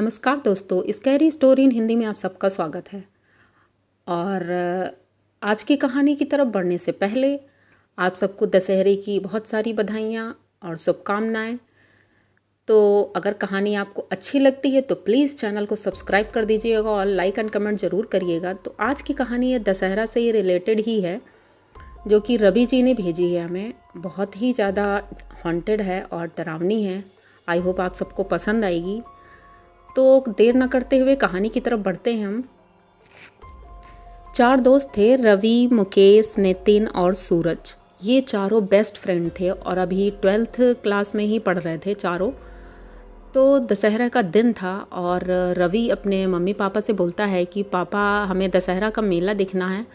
नमस्कार दोस्तों, scary story in Hindi में आप सबका स्वागत है। और आज की कहानी की तरफ बढ़ने से पहले आप सबको दशहरे की बहुत सारी बधाइयाँ और शुभकामनाएं। तो अगर कहानी आपको अच्छी लगती है तो प्लीज़ चैनल को सब्सक्राइब कर दीजिएगा और लाइक एंड कमेंट ज़रूर करिएगा। तो आज की कहानी ये दशहरा से ही रिलेटेड ही है, जो कि रवि जी ने भेजी है हमें। बहुत ही ज़्यादा हॉन्टेड है और डरावनी है। आई होप आप सबको पसंद आएगी। तो देर न करते हुए कहानी की तरफ बढ़ते हैं हम। 4 दोस्त थे, रवि, मुकेश, नितिन और सूरज। ये चारों बेस्ट फ्रेंड थे और अभी 12th क्लास में ही पढ़ रहे थे चारों। तो दशहरा का दिन था और रवि अपने मम्मी पापा से बोलता है कि पापा, हमें दशहरा का मेला देखना है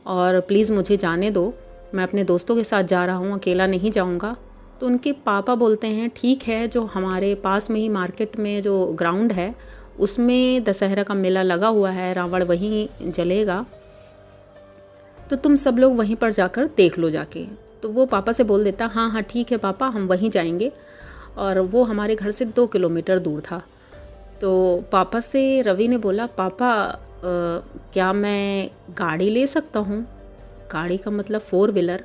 और प्लीज़ मुझे जाने दो, मैं अपने दोस्तों के साथ जा रहा हूँ, अकेला नहीं जाऊँगा। तो उनके पापा बोलते हैं ठीक है, जो हमारे पास में ही मार्केट में जो ग्राउंड है उसमें दशहरा का मेला लगा हुआ है, रावण वहीं जलेगा, तो तुम सब लोग वहीं पर जाकर देख लो जाके। तो वो पापा से बोल देता हाँ हाँ ठीक है पापा, हम वहीं जाएंगे। और वो हमारे घर से 2 किलोमीटर दूर था। तो पापा से रवि ने बोला पापा क्या मैं गाड़ी ले सकता हूँ? गाड़ी का मतलब 4 व्हीलर।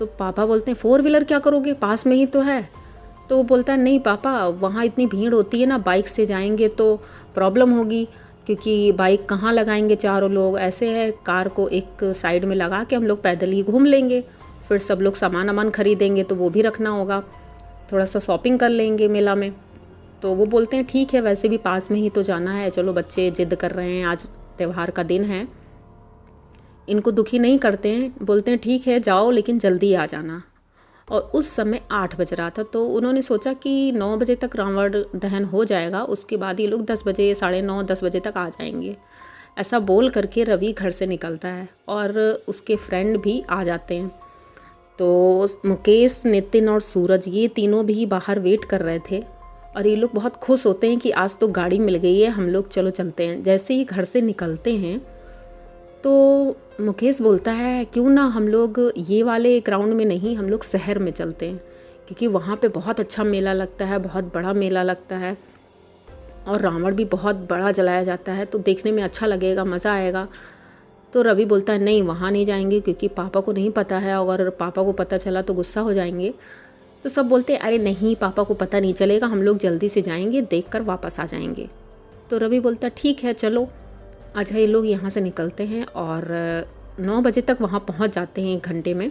तो पापा बोलते हैं 4 व्हीलर क्या करोगे, पास में ही तो है। तो वो बोलता है नहीं पापा, वहाँ इतनी भीड़ होती है ना, बाइक से जाएंगे तो प्रॉब्लम होगी, क्योंकि बाइक कहाँ लगाएंगे चारों लोग। ऐसे है, कार को एक साइड में लगा के हम लोग पैदल ही घूम लेंगे, फिर सब लोग सामान खरीदेंगे तो वो भी रखना होगा, थोड़ा सा शॉपिंग कर लेंगे मेला में। तो वो बोलते हैं ठीक है, वैसे भी पास में ही तो जाना है, चलो बच्चे जिद कर रहे हैं, आज त्यौहार का दिन है, इनको दुखी नहीं करते हैं। बोलते हैं ठीक है जाओ, लेकिन जल्दी आ जाना। और उस समय 8 बज रहा था, तो उन्होंने सोचा कि 9 बजे तक रावण दहन हो जाएगा, उसके बाद ये लोग 10 बजे, 9:30, 10 बजे तक आ जाएंगे। ऐसा बोल करके रवि घर से निकलता है और उसके फ्रेंड भी आ जाते हैं। तो मुकेश, नितिन और सूरज ये तीनों भी बाहर वेट कर रहे थे और ये लोग बहुत खुश होते हैं कि आज तो गाड़ी मिल गई है, हम लोग चलो चलते हैं। जैसे ही घर से निकलते हैं तो मुकेश बोलता है क्यों ना हम लोग ये वाले ग्राउंड में नहीं, हम लोग शहर में चलते हैं, क्योंकि वहाँ पे बहुत अच्छा मेला लगता है, बहुत बड़ा मेला लगता है और रावण भी बहुत बड़ा जलाया जाता है, तो देखने में अच्छा लगेगा, मज़ा आएगा। तो रवि बोलता है नहीं, वहाँ नहीं जाएंगे, क्योंकि पापा को नहीं पता है, अगर पापा को पता चला तो गुस्सा हो जाएंगे। तो सब बोलते हैं अरे नहीं, पापा को पता नहीं चलेगा, हम लोग जल्दी से जाएंगे, देखकर वापस आ जाएंगे। तो रवि बोलता ठीक है चलो। अच्छा, ये लोग यहाँ से निकलते हैं और 9 बजे तक वहाँ पहुँच जाते हैं, 1 घंटे में,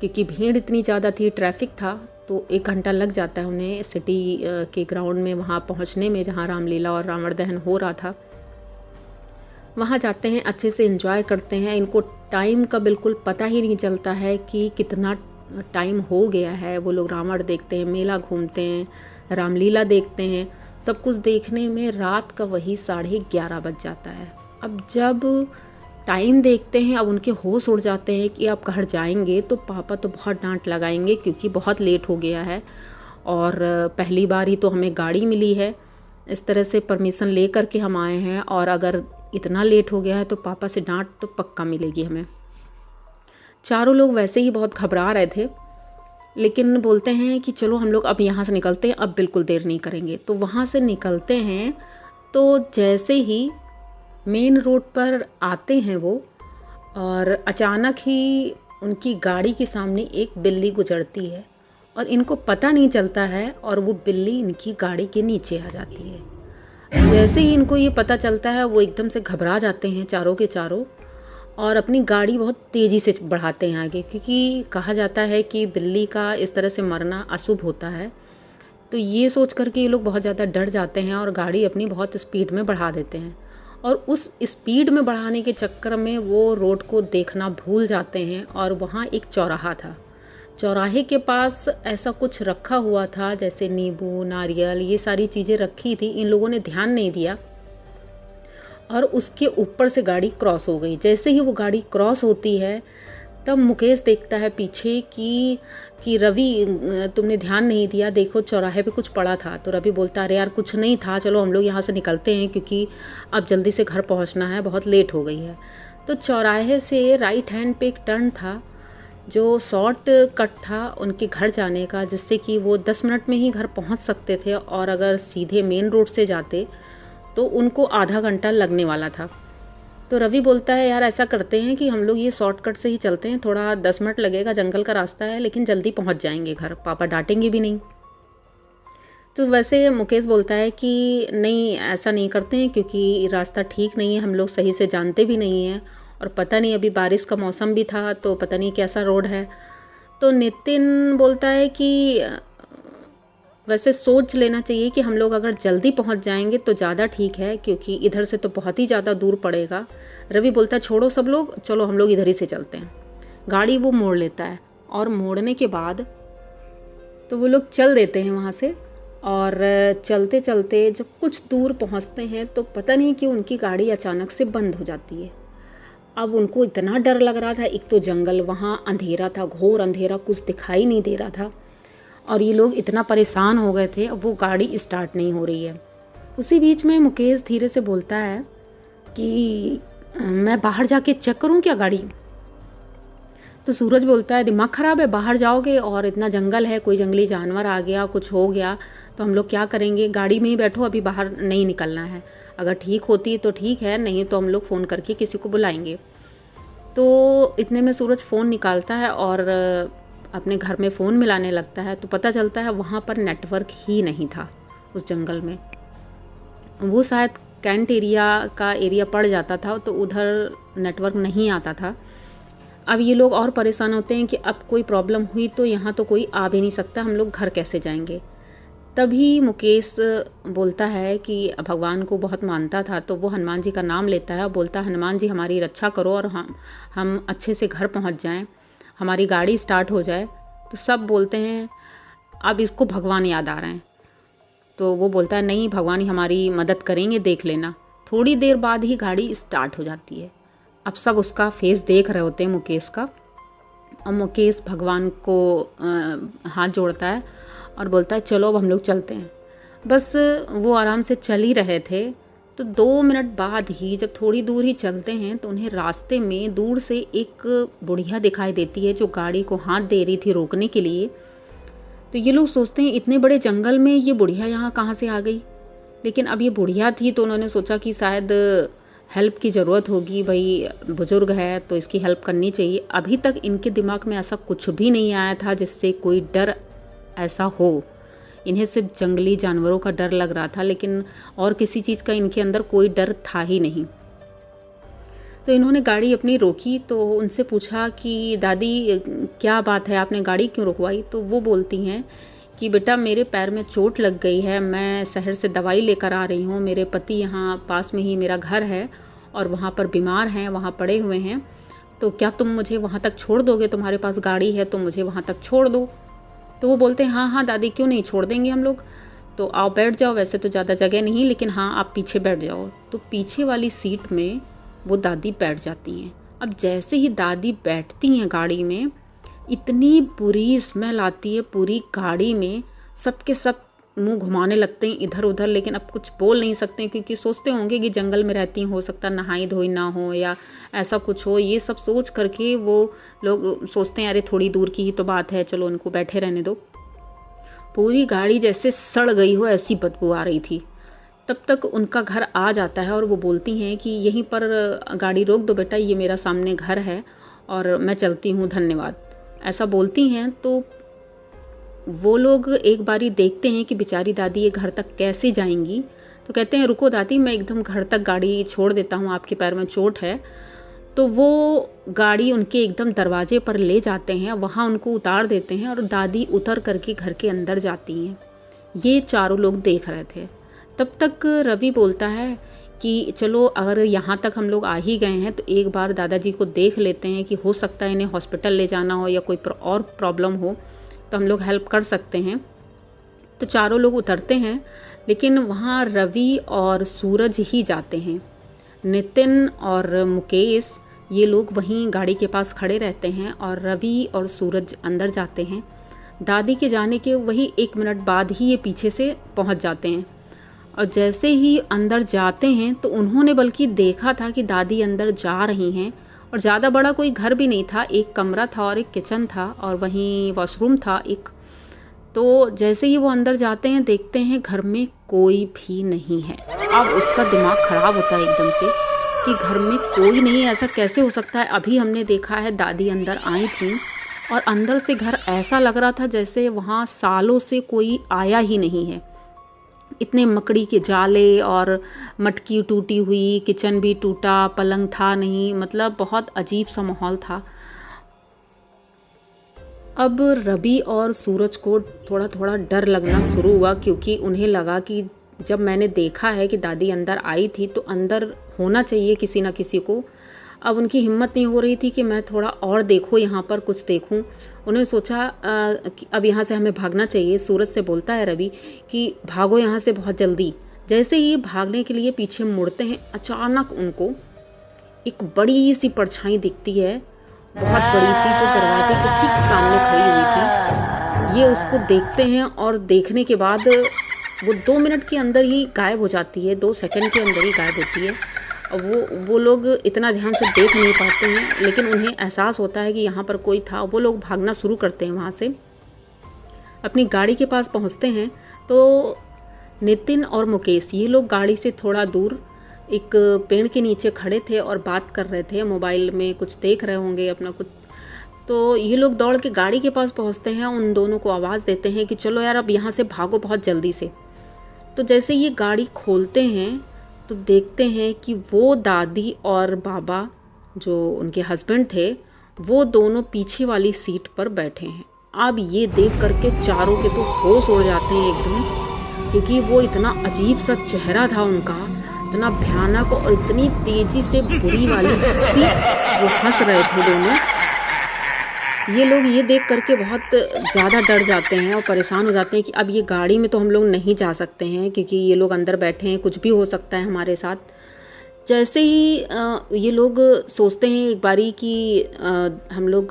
क्योंकि भीड़ इतनी ज़्यादा थी, ट्रैफिक था, तो 1 घंटा लग जाता है उन्हें सिटी के ग्राउंड में वहाँ पहुँचने में, जहाँ रामलीला और रावण दहन हो रहा था। वहाँ जाते हैं, अच्छे से एंजॉय करते हैं। इनको टाइम का बिल्कुल पता ही नहीं चलता है कि कितना टाइम हो गया है। वो लोग रावण देखते हैं, मेला घूमते हैं, रामलीला देखते हैं, सब कुछ देखने में रात का वही 11:30 बज जाता है। अब जब टाइम देखते हैं, अब उनके होश उड़ जाते हैं कि अब घर जाएंगे तो पापा तो बहुत डांट लगाएंगे, क्योंकि बहुत लेट हो गया है और पहली बार ही तो हमें गाड़ी मिली है, इस तरह से परमिशन ले करके हम आए हैं, और अगर इतना लेट हो गया है तो पापा से डांट तो पक्का मिलेगी हमें। चारों लोग वैसे ही बहुत घबरा रहे थे, लेकिन बोलते हैं कि चलो हम लोग अब यहाँ से निकलते हैं, अब बिल्कुल देर नहीं करेंगे। तो वहाँ से निकलते हैं, तो जैसे ही मेन रोड पर आते हैं वो, और अचानक ही उनकी गाड़ी के सामने एक बिल्ली गुजरती है और इनको पता नहीं चलता है, और वो बिल्ली इनकी गाड़ी के नीचे आ जाती है। जैसे ही इनको ये पता चलता है, वो एकदम से घबरा जाते हैं चारों के चारों, और अपनी गाड़ी बहुत तेज़ी से बढ़ाते हैं आगे, क्योंकि कहा जाता है कि बिल्ली का इस तरह से मरना अशुभ होता है। तो ये सोच कर के ये लोग बहुत ज़्यादा डर जाते हैं और गाड़ी अपनी बहुत स्पीड में बढ़ा देते हैं, और उस स्पीड में बढ़ाने के चक्कर में वो रोड को देखना भूल जाते हैं। और वहाँ एक चौराहा था, चौराहे के पास ऐसा कुछ रखा हुआ था, जैसे नींबू, नारियल, ये सारी चीज़ें रखी थी। इन लोगों ने ध्यान नहीं दिया और उसके ऊपर से गाड़ी क्रॉस हो गई। जैसे ही वो गाड़ी क्रॉस होती है, तब मुकेश देखता है पीछे कि रवि तुमने ध्यान नहीं दिया, देखो चौराहे पे कुछ पड़ा था। तो रवि बोलता अरे यार कुछ नहीं था, चलो हम लोग यहाँ से निकलते हैं, क्योंकि अब जल्दी से घर पहुँचना है, बहुत लेट हो गई है। तो चौराहे से राइट हैंड पे एक टर्न था, जो शॉर्ट कट था उनके घर जाने का, जिससे कि वो 10 मिनट में ही घर पहुंच सकते थे। और अगर सीधे मेन रोड से जाते तो उनको आधा घंटा लगने वाला था। तो रवि बोलता है यार ऐसा करते हैं कि हम लोग ये शॉर्टकट से ही चलते हैं, थोड़ा 10 मिनट लगेगा, जंगल का रास्ता है लेकिन जल्दी पहुंच जाएंगे घर, पापा डांटेंगे भी नहीं। तो वैसे मुकेश बोलता है कि नहीं ऐसा नहीं करते हैं क्योंकि रास्ता ठीक नहीं है, हम लोग सही से जानते भी नहीं हैं और पता नहीं अभी बारिश का मौसम भी था तो पता नहीं कैसा रोड है। तो नितिन बोलता है कि वैसे सोच लेना चाहिए कि हम लोग अगर जल्दी पहुंच जाएंगे तो ज़्यादा ठीक है क्योंकि इधर से तो बहुत ही ज़्यादा दूर पड़ेगा। रवि बोलता है छोड़ो सब लोग, चलो हम लोग इधर ही से चलते हैं। गाड़ी वो मोड़ लेता है और मोड़ने के बाद तो वो लोग चल देते हैं वहाँ से। और चलते चलते जब कुछ दूर पहुँचते हैं तो पता नहीं कि उनकी गाड़ी अचानक से बंद हो जाती है। अब उनको इतना डर लग रहा था, एक तो जंगल, वहाँ अंधेरा था, घोर अंधेरा, कुछ दिखाई नहीं दे रहा था और ये लोग इतना परेशान हो गए थे। अब वो गाड़ी स्टार्ट नहीं हो रही है। उसी बीच में मुकेश धीरे से बोलता है कि मैं बाहर जाके चेक करूं क्या गाड़ी। तो सूरज बोलता है दिमाग ख़राब है, बाहर जाओगे और इतना जंगल है, कोई जंगली जानवर आ गया, कुछ हो गया तो हम लोग क्या करेंगे, गाड़ी में ही बैठो, अभी बाहर नहीं निकलना है। अगर ठीक होती तो ठीक है, नहीं तो हम लोग फ़ोन करके किसी को बुलाएंगे। तो इतने में सूरज फ़ोन निकालता है और अपने घर में फ़ोन मिलाने लगता है। तो पता चलता है वहाँ पर नेटवर्क ही नहीं था उस जंगल में। वो शायद कैंट एरिया का एरिया पड़ जाता था तो उधर नेटवर्क नहीं आता था। अब ये लोग और परेशान होते हैं कि अब कोई प्रॉब्लम हुई तो यहाँ तो कोई आ भी नहीं सकता, हम लोग घर कैसे जाएंगे। तभी मुकेश बोलता है कि भगवान को बहुत मानता था तो वो हनुमान जी का नाम लेता है और बोलता है हनुमान जी हमारी रक्षा करो और हम अच्छे से घर पहुँच जाएँ, हमारी गाड़ी स्टार्ट हो जाए। तो सब बोलते हैं अब इसको भगवान याद आ रहे हैं। तो वो बोलता है नहीं, भगवान ही हमारी मदद करेंगे, देख लेना। थोड़ी देर बाद ही गाड़ी स्टार्ट हो जाती है। अब सब उसका फेस देख रहे होते हैं मुकेश का, और मुकेश भगवान को हाथ जोड़ता है और बोलता है चलो अब हम लोग चलते हैं। बस वो आराम से चल ही रहे थे तो 2 मिनट बाद ही जब थोड़ी दूर ही चलते हैं तो उन्हें रास्ते में दूर से एक बुढ़िया दिखाई देती है जो गाड़ी को हाथ दे रही थी रोकने के लिए। तो ये लोग सोचते हैं इतने बड़े जंगल में ये बुढ़िया यहाँ कहाँ से आ गई। लेकिन अब ये बुढ़िया थी तो उन्होंने सोचा कि शायद हेल्प की ज़रूरत होगी, भाई बुज़ुर्ग है तो इसकी हेल्प करनी चाहिए। अभी तक इनके दिमाग में ऐसा कुछ भी नहीं आया था जिससे कोई डर ऐसा हो। इन्हें सिर्फ जंगली जानवरों का डर लग रहा था, लेकिन और किसी चीज़ का इनके अंदर कोई डर था ही नहीं। तो इन्होंने गाड़ी अपनी रोकी तो उनसे पूछा कि दादी क्या बात है, आपने गाड़ी क्यों रुकवाई। तो वो बोलती हैं कि बेटा मेरे पैर में चोट लग गई है, मैं शहर से दवाई लेकर आ रही हूँ, मेरे पति यहाँ पास में ही मेरा घर है और वहाँ पर बीमार हैं, वहाँ पड़े हुए हैं, तो क्या तुम मुझे वहाँ तक छोड़ दोगे, तुम्हारे पास गाड़ी है तो मुझे वहाँ तक छोड़ दो। तो वो बोलते हैं हाँ हाँ दादी क्यों नहीं, छोड़ देंगे हम लोग, तो आओ बैठ जाओ, वैसे तो ज़्यादा जगह नहीं लेकिन हाँ आप पीछे बैठ जाओ। तो पीछे वाली सीट में वो दादी बैठ जाती हैं। अब जैसे ही दादी बैठती हैं गाड़ी में, इतनी बुरी स्मेल आती है पूरी गाड़ी में, सबके सब मुंह घुमाने लगते हैं इधर उधर, लेकिन अब कुछ बोल नहीं सकते क्योंकि सोचते होंगे कि जंगल में रहती हैं, हो सकता नहाई धोई ना हो या ऐसा कुछ हो। ये सब सोच करके वो लोग सोचते हैं अरे थोड़ी दूर की ही तो बात है, चलो उनको बैठे रहने दो। पूरी गाड़ी जैसे सड़ गई हो ऐसी बदबू आ रही थी। तब तक उनका घर आ जाता है और वो बोलती हैं कि यहीं पर गाड़ी रोक दो बेटा, ये मेरा सामने घर है और मैं चलती हूँ, धन्यवाद। ऐसा बोलती हैं तो वो लोग एक बारी देखते हैं कि बेचारी दादी ये घर तक कैसे जाएंगी। तो कहते हैं रुको दादी, मैं एकदम घर तक गाड़ी छोड़ देता हूँ, आपके पैर में चोट है। तो वो गाड़ी उनके एकदम दरवाजे पर ले जाते हैं, वहाँ उनको उतार देते हैं और दादी उतर करके घर के अंदर जाती हैं। ये चारों लोग देख रहे थे। तब तक रवि बोलता है कि चलो अगर यहाँ तक हम लोग आ ही गए हैं तो एक बार दादाजी को देख लेते हैं कि हो सकता है इन्हें हॉस्पिटल ले जाना हो या कोई और प्रॉब्लम हो तो हम लोग हेल्प कर सकते हैं। तो चारों लोग उतरते हैं, लेकिन वहाँ रवि और सूरज ही जाते हैं। नितिन और मुकेश ये लोग वहीं गाड़ी के पास खड़े रहते हैं और रवि और सूरज अंदर जाते हैं। दादी के जाने के वही 1 मिनट बाद ही ये पीछे से पहुँच जाते हैं। और जैसे ही अंदर जाते हैं तो उन्होंने बल्कि देखा था कि दादी अंदर जा रही हैं, और ज़्यादा बड़ा कोई घर भी नहीं था, एक कमरा था और एक किचन था और वहीं वॉशरूम था एक। तो जैसे ही वो अंदर जाते हैं देखते हैं घर में कोई भी नहीं है। अब उसका दिमाग ख़राब होता है एकदम से कि घर में कोई नहीं, ऐसा कैसे हो सकता है। अभी हमने देखा है दादी अंदर आई थी और अंदर से घर ऐसा लग रहा था जैसे वहाँ सालों से कोई आया ही नहीं है। इतने मकड़ी के जाले और मटकी टूटी हुई, किचन भी टूटा, पलंग था नहीं, मतलब बहुत अजीब सा माहौल था। अब रवि और सूरज को थोड़ा थोड़ा डर लगना शुरू हुआ, क्योंकि उन्हें लगा कि जब मैंने देखा है कि दादी अंदर आई थी तो अंदर होना चाहिए किसी ना किसी को। अब उनकी हिम्मत नहीं हो रही थी कि मैं थोड़ा और देखूँ, यहाँ पर कुछ देखूँ। उन्हें सोचा कि अब यहाँ से हमें भागना चाहिए। सूरज से बोलता है रवि कि भागो यहाँ से बहुत जल्दी। जैसे ही भागने के लिए पीछे मुड़ते हैं, अचानक उनको एक बड़ी सी परछाई दिखती है, बहुत बड़ी सी, जो दरवाजे के ठीक सामने खड़ी हुई थी। ये उसको देखते हैं और देखने के बाद वो 2 मिनट के अंदर ही गायब हो जाती है, 2 सेकंड के अंदर ही गायब होती है। अब वो लोग इतना ध्यान से देख नहीं पाते हैं, लेकिन उन्हें एहसास होता है कि यहाँ पर कोई था। वो लोग भागना शुरू करते हैं वहाँ से। अपनी गाड़ी के पास पहुँचते हैं तो नितिन और मुकेश ये लोग गाड़ी से थोड़ा दूर एक पेड़ के नीचे खड़े थे और बात कर रहे थे, मोबाइल में कुछ देख रहे होंगे अपना कुछ। तो ये लोग दौड़ के गाड़ी के पास पहुँचते हैं, उन दोनों को आवाज़ देते हैं कि चलो यार अब यहाँ से भागो बहुत जल्दी से। तो जैसे ये गाड़ी खोलते हैं तो देखते हैं कि वो दादी और बाबा जो उनके हस्बैंड थे वो दोनों पीछे वाली सीट पर बैठे हैं। अब ये देख करके चारों के तो होश उड़ जाते हैं एकदम, क्योंकि वो इतना अजीब सा चेहरा था उनका, इतना भयानक और इतनी तेज़ी से बुरी वाली हंसी वो हंस रहे थे दोनों। ये लोग ये देख करके बहुत ज़्यादा डर जाते हैं और परेशान हो जाते हैं कि अब ये गाड़ी में तो हम लोग नहीं जा सकते हैं, क्योंकि ये लोग अंदर बैठे हैं, कुछ भी हो सकता है हमारे साथ। जैसे ही ये लोग सोचते हैं एक बारी कि हम लोग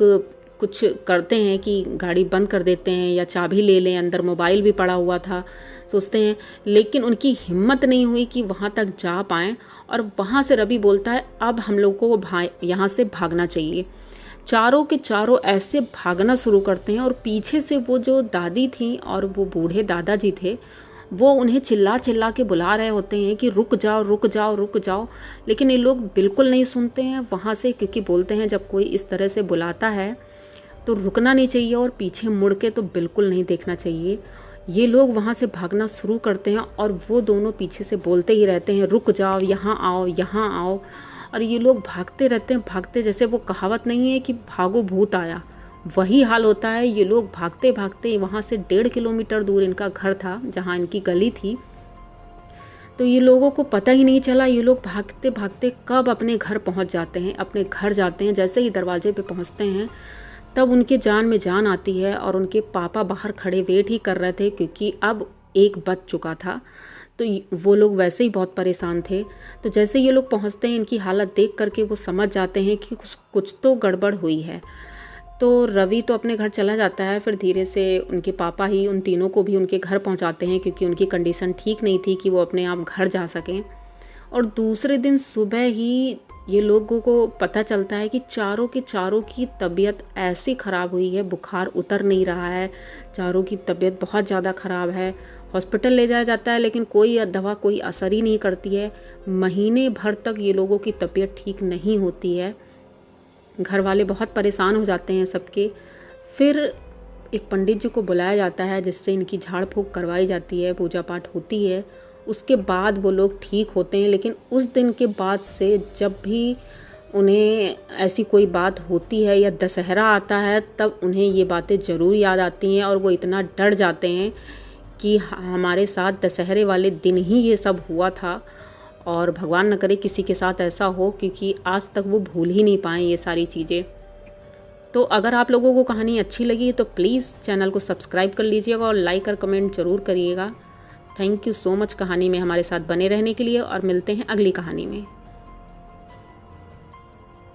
कुछ करते हैं कि गाड़ी बंद कर देते हैं या चाबी ले लें, अंदर मोबाइल भी पड़ा हुआ था, सोचते हैं, लेकिन उनकी हिम्मत नहीं हुई कि वहाँ तक जा पाएँ। और वहाँ से रवि बोलता है अब हम लोग को यहाँ से भागना चाहिए। चारों के चारों ऐसे भागना शुरू करते हैं और पीछे से वो जो दादी थी और वो बूढ़े दादाजी थे वो उन्हें चिल्ला चिल्ला के बुला रहे होते हैं कि रुक जाओ रुक जाओ रुक जाओ, लेकिन ये लोग बिल्कुल नहीं सुनते हैं वहाँ से, क्योंकि बोलते हैं जब कोई इस तरह से बुलाता है तो रुकना नहीं चाहिए और पीछे मुड़ के तो बिल्कुल नहीं देखना चाहिए। ये लोग वहाँ से भागना शुरू करते हैं और वो दोनों पीछे से बोलते ही रहते हैं रुक जाओ, यहाँ आओ यहाँ आओ। और ये लोग भागते रहते हैं, भागते, जैसे वो कहावत नहीं है कि भागो भूत आया, वही हाल होता है। ये लोग भागते भागते वहाँ से 1.5 किलोमीटर दूर इनका घर था जहाँ इनकी गली थी। तो ये लोगों को पता ही नहीं चला, ये लोग भागते भागते कब अपने घर पहुँच जाते हैं, अपने घर जाते हैं। जैसे ही दरवाजे पे पहुँचते हैं तब उनके जान में जान आती है और उनके पापा बाहर खड़े वेट ही कर रहे थे, क्योंकि अब 1 बज चुका था। तो वो लोग वैसे ही बहुत परेशान थे। तो जैसे ये लोग पहुंचते हैं इनकी हालत देख करके वो समझ जाते हैं कि कुछ तो गड़बड़ हुई है। तो रवि तो अपने घर चला जाता है, फिर धीरे से उनके पापा ही उन तीनों को भी उनके घर पहुंचाते हैं, क्योंकि उनकी कंडीशन ठीक नहीं थी कि वो अपने आप घर जा सकें। और दूसरे दिन सुबह ही ये लोगों को पता चलता है कि चारों के चारों की तबीयत ऐसी ख़राब हुई है, बुखार उतर नहीं रहा है, चारों की तबीयत बहुत ज़्यादा ख़राब है। हॉस्पिटल ले जाया जाता है लेकिन कोई दवा कोई असर ही नहीं करती है। महीने भर तक ये लोगों की तबीयत ठीक नहीं होती है। घर वाले बहुत परेशान हो जाते हैं सबके। फिर एक पंडित जी को बुलाया जाता है जिससे इनकी झाड़ फूँक करवाई जाती है, पूजा पाठ होती है। उसके बाद वो लोग ठीक होते हैं। लेकिन उस दिन के बाद से जब भी उन्हें ऐसी कोई बात होती है या दशहरा आता है तब उन्हें ये बातें ज़रूर याद आती हैं और वो इतना डर जाते हैं कि हमारे साथ दशहरे वाले दिन ही ये सब हुआ था और भगवान न करे किसी के साथ ऐसा हो, क्योंकि आज तक वो भूल ही नहीं पाए ये सारी चीज़ें। तो अगर आप लोगों को कहानी अच्छी लगी तो प्लीज़ चैनल को सब्सक्राइब कर लीजिएगा और लाइक और कमेंट ज़रूर करिएगा। थैंक यू सो मच कहानी में हमारे साथ बने रहने के लिए और मिलते हैं अगली कहानी में।